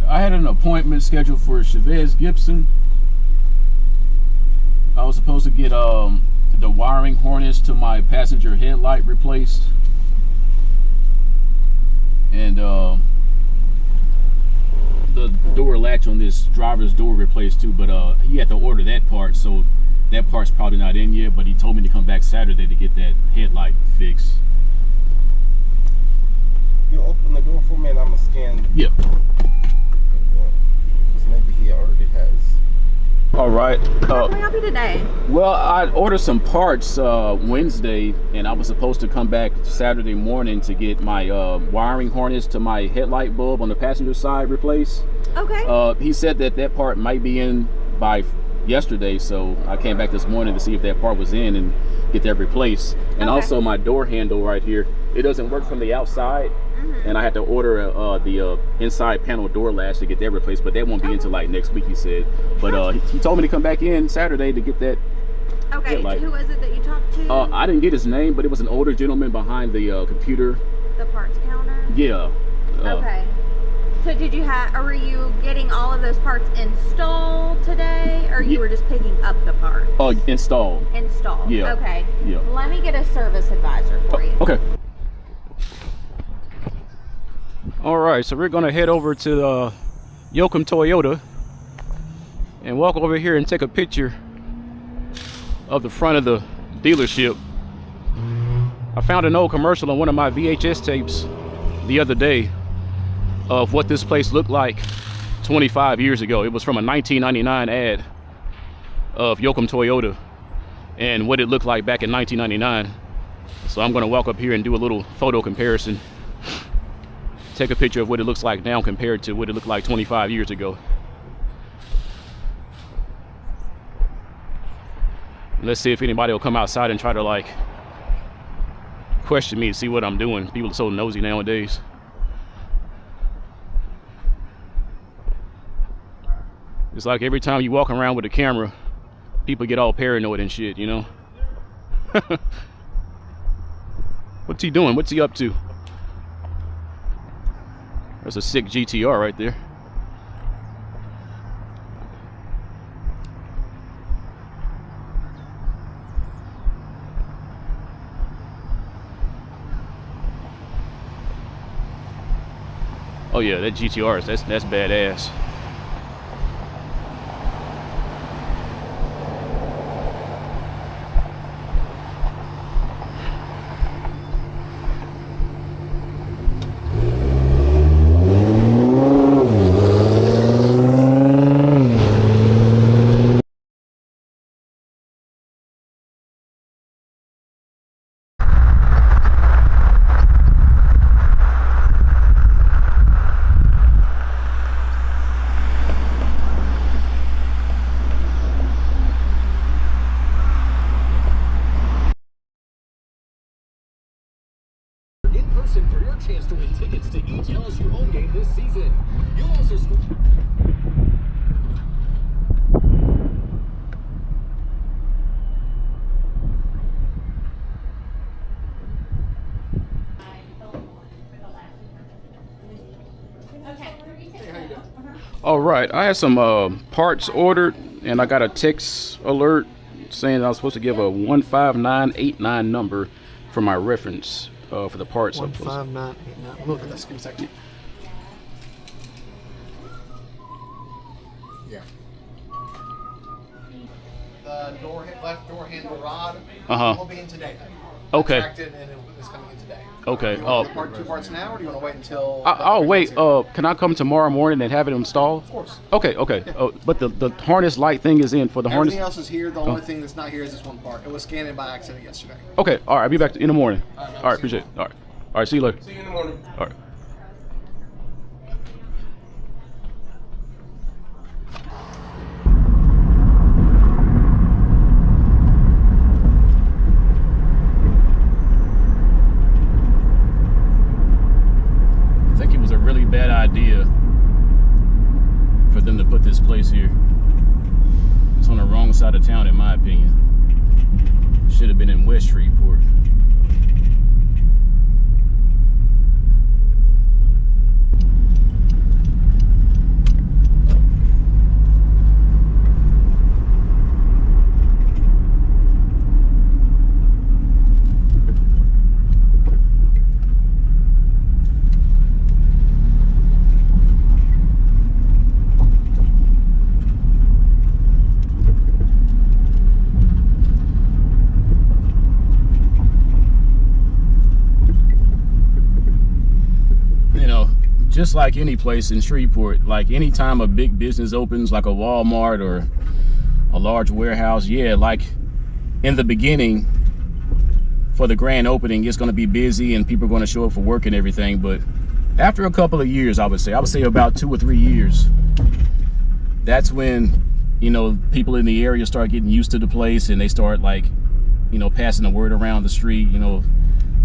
I had an appointment scheduled for Chavez Gibson. I was supposed to get the wiring harness to my passenger headlight replaced, and the door latch on this driver's door replaced too. But he had to order that part, so that part's probably not in yet. But he told me to come back Saturday to get that headlight fixed. You open the door for me, and I'm gonna scan. Yep. Because maybe he already has. All right. How can we help you today? Well, I ordered some parts Wednesday, and I was supposed to come back Saturday morning to get my wiring harness to my headlight bulb on the passenger side replaced. Okay. He said that that part might be in by yesterday, so I came back this morning to see if that part was in and get that replaced. And also my door handle right here, it doesn't work from the outside. And I had to order the inside panel door latch to get that replaced, but that won't be until like next week, he said. But he told me to come back in Saturday to get that. Okay, headlight. Who was it that you talked to? I didn't get his name, but it was an older gentleman behind the computer. The parts counter? Yeah. Okay. So did you have, or were you getting all of those parts installed today, or you were just picking up the parts? Oh, installed. Installed. Yeah. Okay. Yeah. Let me get a service advisor for you. Okay. All right, so we're gonna head over to Yoakum Toyota and walk over here and take a picture of the front of the dealership. I found an old commercial on one of my VHS tapes the other day of what this place looked like 25 years ago. It was from a 1999 ad of Yoakum Toyota and what it looked like back in 1999. So I'm gonna walk up here and do a little photo comparison. Take a picture of what it looks like now compared to what it looked like 25 years ago. Let's see if anybody will come outside and try to like question me, see what I'm doing. People are so nosy nowadays. It's like every time you walk around with a camera, people get all paranoid and shit, you know? What's he doing? What's he up to? There's a sick GTR right there. Oh yeah, that GTR, that's badass. For your chance to win tickets to each LSU home game this season. You'll also score. All right, I had some parts ordered, and I got a text alert saying I was supposed to give a 15989 number for my reference for the parts. 15989. Look at this. Give me a second. Yeah. The left door handle rod will be in today. Okay. Extracted and it's coming in today. Okay. Do you want two parts now, or do you want to wait until? I'll wait. Can I come tomorrow morning and have it installed? Of course. Okay. Okay. Yeah. But the harness light thing is in for the harness. Everything else is here. The only thing that's not here is this one part. It was scanned in by accident yesterday. Okay. All right. I'll be back in the morning. All right. All right. Appreciate it. All right. All right. See you later. See you in the morning. All right. I think it was a really bad idea for them to put this place here. It's on the wrong side of town, in my opinion. Should have been in West Shreveport. just like any place in Shreveport, like anytime a big business opens, like a Walmart or a large warehouse, yeah, like in the beginning for the grand opening, it's going to be busy and people are going to show up for work and everything. But after a couple of years, I would say about 2 or 3 years, that's when, you know, people in the area start getting used to the place and they start, like, you know, passing the word around the street, you know,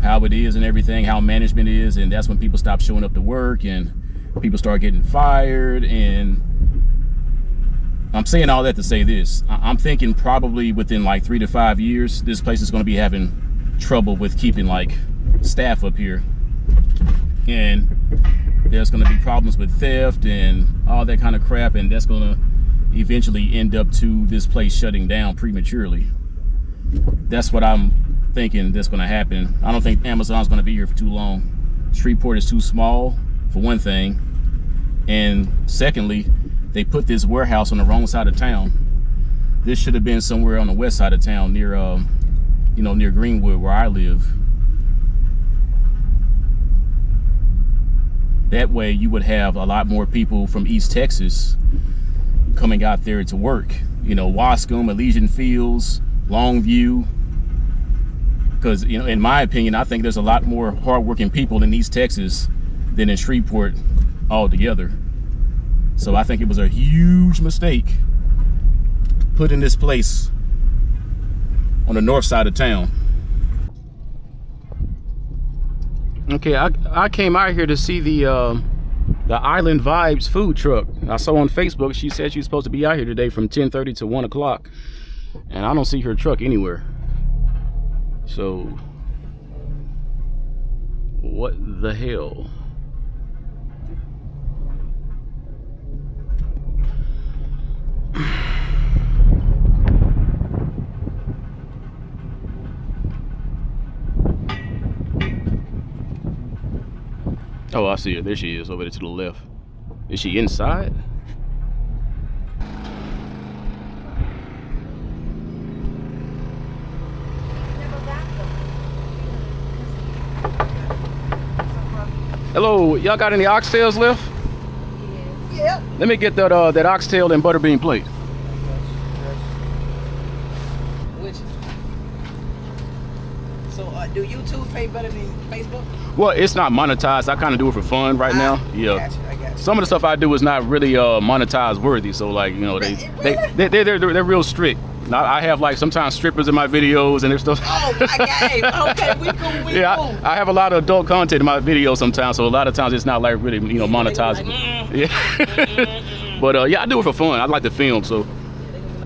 how it is and everything, how management is, and that's when people stop showing up to work and people start getting fired. And I'm saying all that to say this. I'm thinking probably within like 3 to 5 years, this place is going to be having trouble with keeping like staff up here. And there's going to be problems with theft and all that kind of crap, and that's going to eventually end up to this place shutting down prematurely. That's what I'm thinking that's going to happen. I don't think Amazon's going to be here for too long. Shreveport is too small, for one thing, and secondly, they put this warehouse on the wrong side of town. This should have been somewhere on the west side of town, near you know, near Greenwood, where I live. That way you would have a lot more people from East Texas coming out there to work. You know, Wascom, Elysian Fields, Longview. Because, you know, in my opinion, I think there's a lot more hardworking people in East Texas than in Shreveport altogether. So I think it was a huge mistake putting this place on the north side of town. Okay, I came out here to see the Island Vibes food truck. I saw on Facebook she said she was supposed to be out here today from 10:30 to 1 o'clock, and I don't see her truck anywhere. So what the hell? Oh, I see her. There she is, over there to the left. Is she inside? Hello, y'all got any oxtails left? Yeah. Let me get that that oxtail and butterbean plate. Which? So, do YouTube pay better than Facebook? Well, it's not monetized. I kind of do it for fun right now. Yeah. I got you. Some of the stuff I do is not really monetized worthy. So, like, you know, they're real strict. Now, I have like sometimes strippers in my videos and their stuff. Oh, my God. Okay, we cool. Yeah, I have a lot of adult content in my videos sometimes, so a lot of times it's not like really, you know, monetizable. Yeah. But yeah, I do it for fun. I like to film, so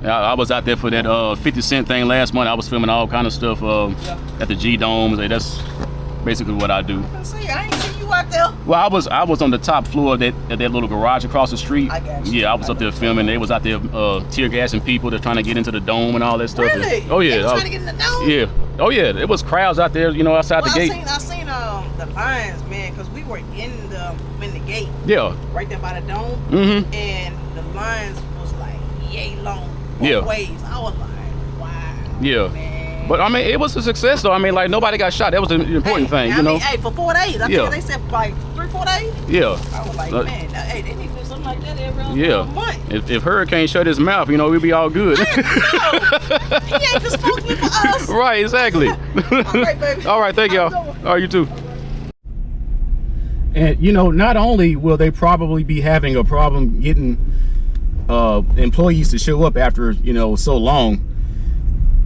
I was out there for that 50 Cent thing last month. I was filming all kind of stuff at the G Dome. That's basically what I do. I ain't see you out there. Well, I was on the top floor of that little garage across the street. I got you. Yeah, I was up there filming. They was out there tear gassing people. They're trying to get into the dome and all that stuff. Really? Oh yeah. They was trying to get in the dome? Yeah. Oh yeah. There was crowds out there, you know, outside the gate. I seen the lines, man, because we were in the gate. Yeah. Right there by the dome. Mm-hmm. And the lines was like yay long. Yeah. Ways. I was like, wow. Yeah. Man. But I mean, it was a success though. I mean, like nobody got shot. That was the important thing, you know. Hey, for 4 days. I think they said for like 3-4 days. Yeah. I was like, man, hey, they need to do something like that every month. If Hurricane shut his mouth, you know, we'd be all good. He ain't the spokesman for us. Right, exactly. All right, baby. All right, thank y'all. All right, you too. And you know, not only will they probably be having a problem getting employees to show up after, you know, so long.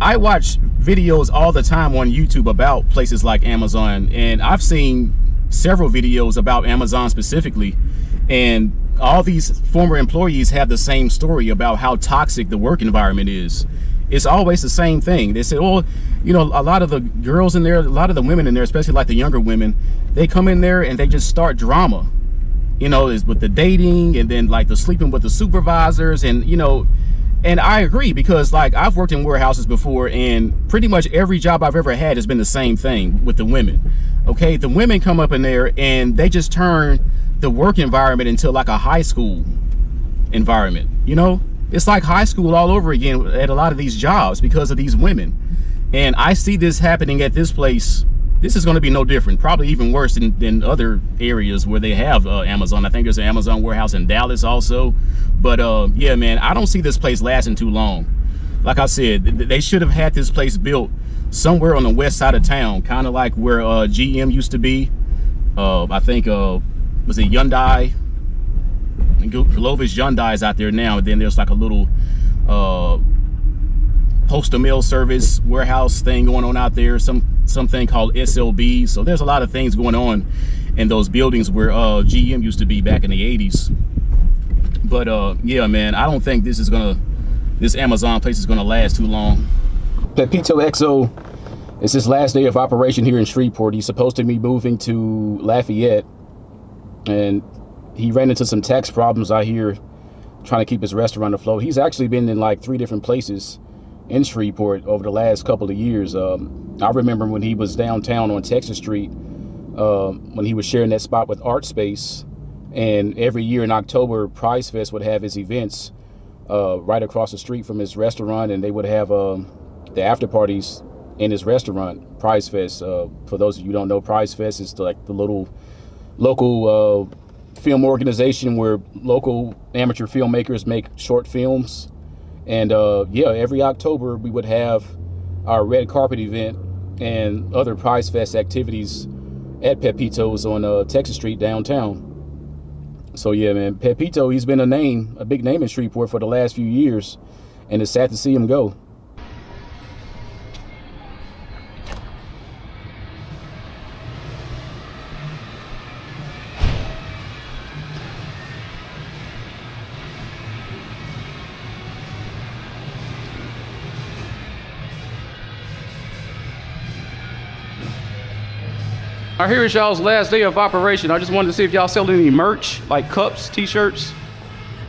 I watch videos all the time on YouTube about places like Amazon, and I've seen several videos about Amazon specifically, and all these former employees have the same story about how toxic the work environment is. It's always the same thing. They say, oh, you know, a lot of the girls in there, a lot of the women in there, especially like the younger women, they come in there and they just start drama, you know, is with the dating and then like the sleeping with the supervisors, and you know. And I agree, because like I've worked in warehouses before, and pretty much every job I've ever had has been the same thing with the women. Okay, the women come up in there and they just turn the work environment into like a high school environment. You know, it's like high school all over again at a lot of these jobs because of these women. And I see this happening at this place this is going to be no different, probably even worse than other areas where they have Amazon. I think there's an Amazon warehouse in Dallas also. But yeah, man, I don't see this place lasting too long. Like I said, they should have had this place built somewhere on the west side of town, kind of like where GM used to be. I think, was it Hyundai? Glovis Hyundai is out there now. And then there's like a little postal mail service warehouse thing going on out there, something called SLB. So there's a lot of things going on in those buildings where GM used to be back in the 80s. But yeah, man, I don't think this Amazon place is gonna last too long. Pepito XO, it's his last day of operation here in Shreveport. He's supposed to be moving to Lafayette, and he ran into some tax problems out here trying to keep his restaurant afloat. He's actually been in like 3 different places in Shreveport over the last couple of years. I remember when he was downtown on Texas Street, when he was sharing that spot with Art Space, and every year in October, Prize Fest would have his events right across the street from his restaurant, and they would have the after parties in his restaurant. Prize Fest, for those of you who don't know, Prize Fest is like the little local film organization where local amateur filmmakers make short films. And yeah, every October we would have our red carpet event and other Prize Fest activities at Pepito's on Texas Street downtown. So yeah, man, Pepito, he's been a big name in Shreveport for the last few years, and it's sad to see him go. All right, here is y'all's last day of operation. I just wanted to see if y'all sell any merch, like cups, t-shirts.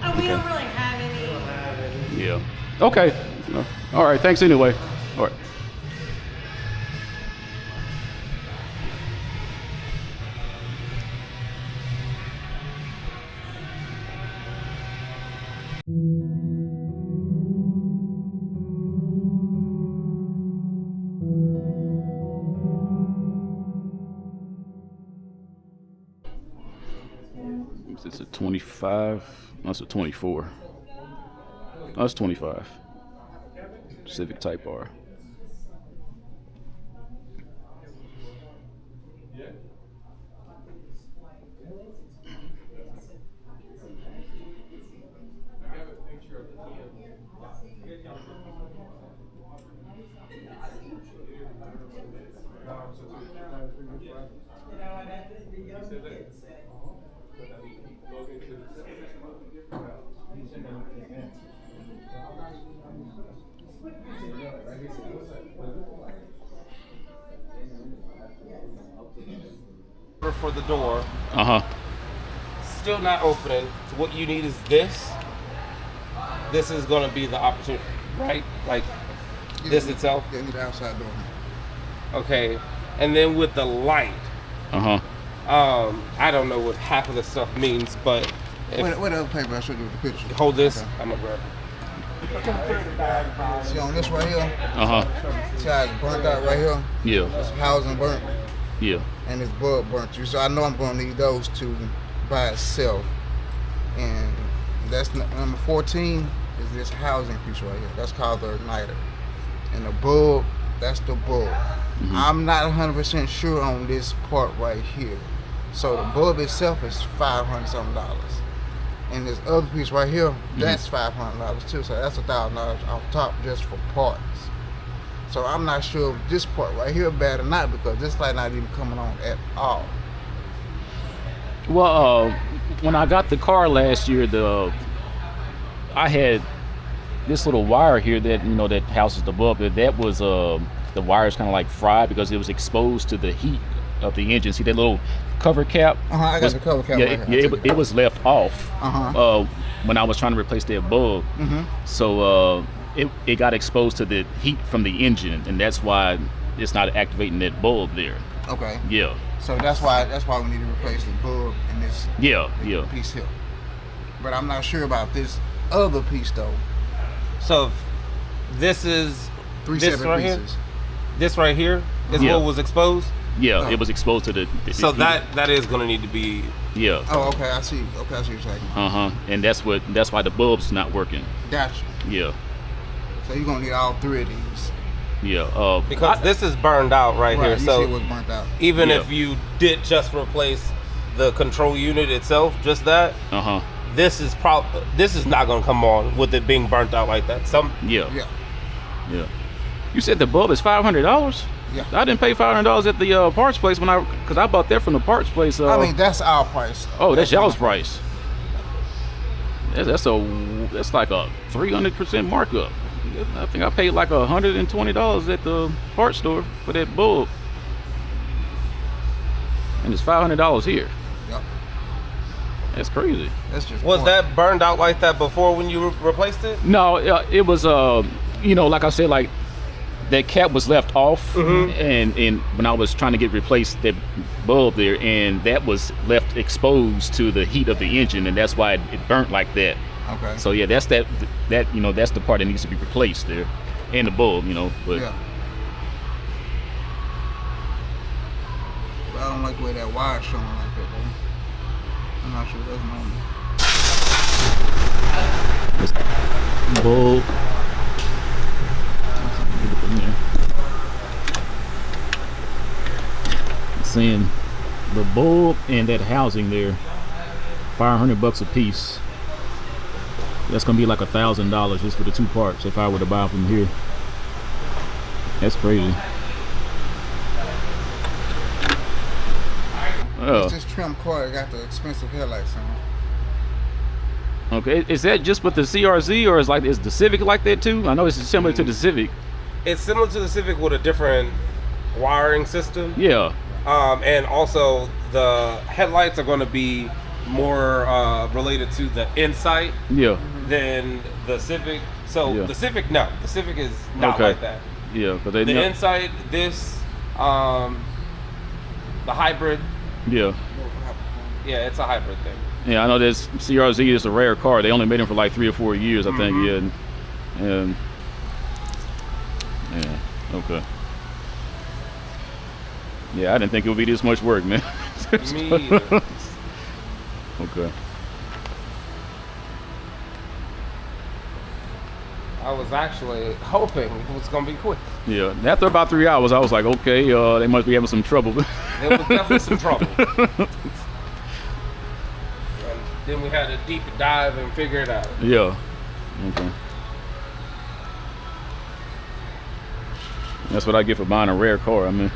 Oh, we don't really have any. Yeah. Okay. All right, thanks anyway. All right. It's a 25. That's a 24. That's 25. Civic Type R. For the door. Still not opening. So what you need is this. This is going to be the opportunity, right? Like this itself. Yeah, the outside door. Okay, and then with the light. I don't know what half of the stuff means, but What other paper I showed you with the picture? hold this. Okay. I'm gonna grab it. See on this right here? See how it's burnt out right here? Yeah. This housing burnt. Yeah. And this bulb burnt through. So I know I'm going to need those two by itself. And that's number 14 is this housing piece right here. That's called the igniter. And the bulb, that's the bulb. I'm not 100% sure on this part right here. So the bulb itself is $500 something. And this other piece right here, that's $500 too. So that's $1,000 off top just for parts. So I'm not sure if this part right here bad or not, because this light not even coming on at all. Well, when I got the car last year, I had this little wire here that that houses the bulb. That was the wire's kind of like fried because it was exposed to the heat of the engine. See that little cover cap? I got the cover cap. Yeah, right here. it was left off when I was trying to replace that bulb. So it got exposed to the heat from the engine, and that's why it's not activating that bulb there. Okay. Yeah. So that's why we need to replace the bulb in this piece here. But I'm not sure about this other piece though. So this is Three this separate right pieces. Here? this right here is Yeah. what was exposed. Yeah, it was exposed to the So that is going to need to be. Yeah. Oh, okay. I see. Okay, I see what you're saying. And that's why the bulb's not working. Gotcha. Yeah. So you're gonna need all three of these. Yeah. Because this is burned out right here. You see So it was burnt out. even Yeah. if you did just replace the control unit itself, just that, this is not going to come on with it being burnt out like that. Yeah. Yeah. You said the bulb is $500? Yeah. I didn't pay $500 at the parts place because I bought that from the parts place. I mean, that's our price. Oh, that's y'all's price. That's like a 300% markup. I think I paid like $120 at the parts store for that bulb, and it's $500 here. Yep. That's crazy. That's just Was that burned out like that before when you replaced it? No, it was like I said, like that cap was left off, and when I was trying to get replaced that bulb there, and that was left exposed to the heat of the engine, and that's why it burnt like that. Okay. So yeah, that's that's the part that needs to be replaced there, and the bulb, but Yeah. But I don't like the way that wire's showing like that, though. I'm not sure that's normal. bulb. Saying the bulb and that housing there, $500 a piece. That's gonna be like $1,000 just for the two parts if I were to buy from here. That's crazy. Oh, It's this trim car that got the expensive headlights on. okay. Is that just with the CRZ, or is the Civic like that too? I know it's similar to the Civic. It's similar to the Civic with a different wiring system. Yeah. And also the headlights are going to be more related to the insight Yeah. than the Civic. So Yeah. the Civic is not Okay. like that. Yeah, but they. The insight, the hybrid, Yeah. yeah, it's a hybrid thing. Yeah, I know this CRZ is a rare car. They only made them for like 3 or 4 years, I think. Yeah. Yeah. Okay. Yeah, I didn't think it would be this much work, man. Me either. Okay. I was actually hoping it was going to be quick. Yeah. After about 3 hours, I was like, okay, they must be having some trouble. There was definitely some trouble. And then we had a deep dive and figure it out. Yeah. Okay. That's what I get for buying a rare car. I mean.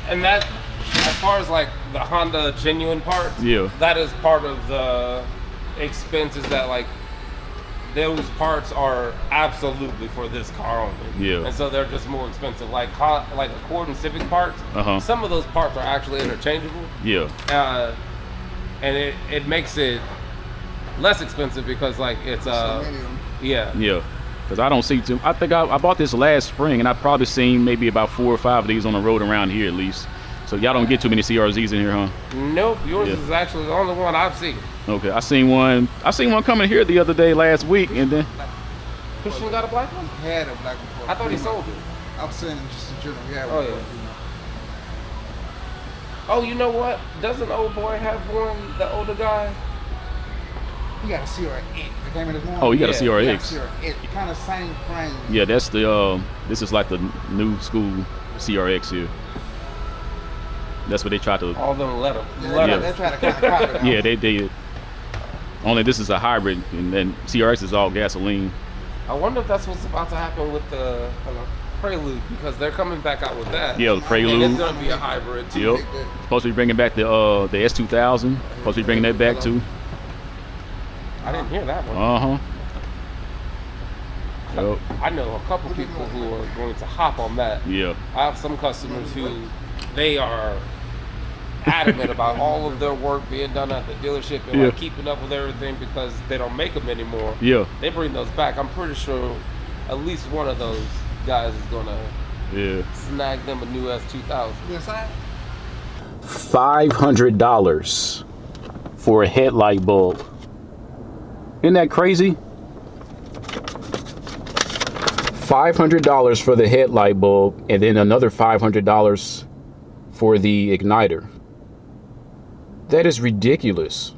And that, as far as like the Honda genuine parts, Yeah. that is part of the expenses that like those parts are absolutely for this car only. Yeah. And so they're just more expensive. Like Accord and Civic parts, some of those parts are actually interchangeable. Yeah. And it makes it less expensive because like it's yeah. Yeah. Because I don't see too. I think I bought this last spring, and I've probably seen maybe about 4 or 5 of these on the road around here at least. So y'all don't get too many CRZs in here, huh? Nope, yours is actually the only one I've seen. Okay, I seen one coming here the other day last week, and then Christian got a black one? He had a black one. I thought he sold it. I'm saying just in general. Yeah. Oh, yeah. Oh, you know what? Doesn't old boy have one, the older guy? He got a CRX. It came in this morning. oh, you got a Yeah, CRX. It kind of same frame. Yeah, that's the this is like the new school CRX here. That's what they tried to. All them let them. Yeah, they try to kind of copy that. Yeah, they did. Only this is a hybrid, and then CRX is all gasoline. I wonder if that's what's about to happen with the Prelude, because they're coming back out with that. Yeah, the Prelude. And it's going to be a hybrid too. Yep. Supposed to be bringing back the S2000. Supposed to be bringing that back too. I didn't hear that one. Yep. I know a couple people who are going to hop on that. Yeah. I have some customers who they are adamant about all of their work being done at the dealership and like keeping up with everything because they don't make them anymore. Yeah. They bring those back. I'm pretty sure at least one of those guys is gonna snag them a new S2000. Yes, I. $500 for a headlight bulb. Isn't that crazy? $500 for the headlight bulb, and then another $500 for the igniter. That is ridiculous.